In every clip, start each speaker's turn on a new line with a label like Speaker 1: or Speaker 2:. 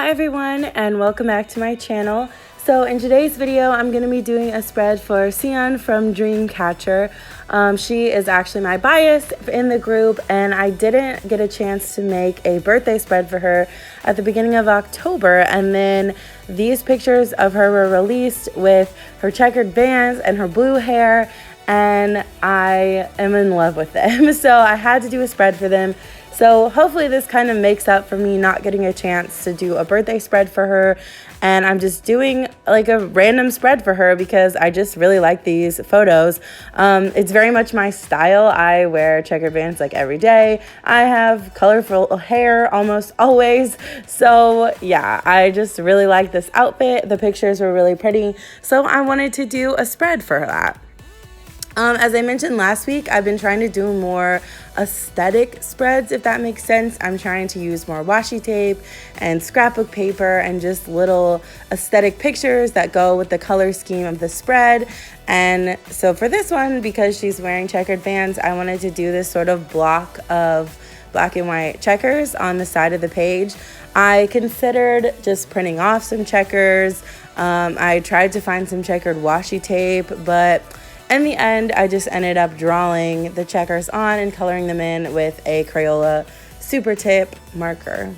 Speaker 1: Hi everyone, and welcome back to my channel. So in today's video, I'm going to be doing a spread for Siyeon from Dreamcatcher. She is actually my bias in the group, and I didn't get a chance to make a birthday spread for her at the beginning of October, and then these pictures of her were released with her checkered bands and her blue hair, and I am in love with them. So I had to do a spread for them. So hopefully this kind of makes up for me not getting a chance to do a birthday spread for her, and I'm just doing like a random spread for her because I just really like these photos. It's very much my style. I wear checkered bands like every day. I have colorful hair almost always. So yeah, I just really like this outfit. The pictures were really pretty, so I wanted to do a spread for that. As I mentioned last week, I've been trying to do more aesthetic spreads, if that makes sense. I'm trying to use more washi tape and scrapbook paper and just little aesthetic pictures that go with the color scheme of the spread. And so for this one, because she's wearing checkered bands, I wanted to do this sort of block of black and white checkers on the side of the page. I considered just printing off some checkers. I tried to find some checkered washi tape, but in the end, I just ended up drawing the checkers on and coloring them in with a Crayola Super Tip marker.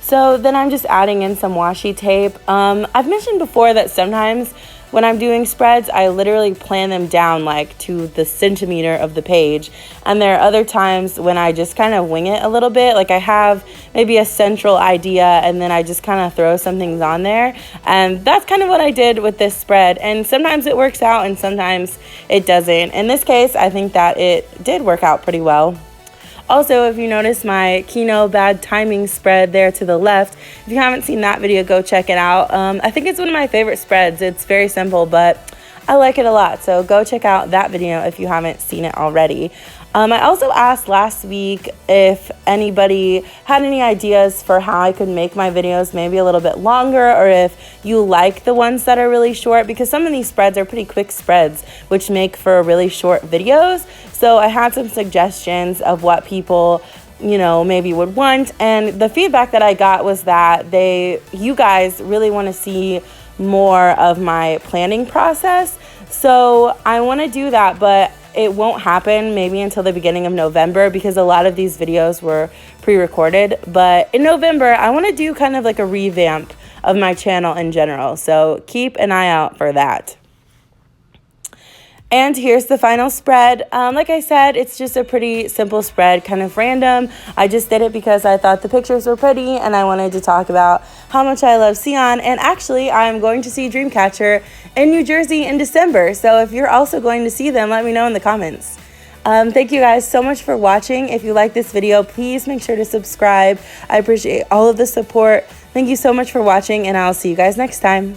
Speaker 1: So then I'm just adding in some washi tape. I've mentioned before that sometimes when I'm doing spreads, I literally plan them down like to the centimeter of the page. And there are other times when I just kind of wing it a little bit. Like I have maybe a central idea and then I just kind of throw some things on there. And that's kind of what I did with this spread. And sometimes it works out and sometimes it doesn't. In this case, I think that it did work out pretty well. Also, if you notice my Kino bad timing spread there to the left, if you haven't seen that video, go check it out. I think it's one of my favorite spreads. It's very simple, but I like it a lot. So go check out that video if you haven't seen it already. I also asked last week if anybody had any ideas for how I could make my videos maybe a little bit longer, or if you like the ones that are really short, because some of these spreads are pretty quick spreads, which make for really short videos. So I had some suggestions of what people, maybe would want. And the feedback that I got was that you guys really want to see more of my planning process. So I want to do that, but it won't happen maybe until the beginning of November because a lot of these videos were pre-recorded. But in November, I want to do kind of like a revamp of my channel in general. So keep an eye out for that. And here's the final spread. Like I said, it's just a pretty simple spread, kind of random. I just did it because I thought the pictures were pretty and I wanted to talk about how much I love Siyeon. And actually, I'm going to see Dreamcatcher in New Jersey in December. So if you're also going to see them, let me know in the comments. Thank you guys so much for watching. If you like this video, please make sure to subscribe. I appreciate all of the support. Thank you so much for watching, and I'll see you guys next time.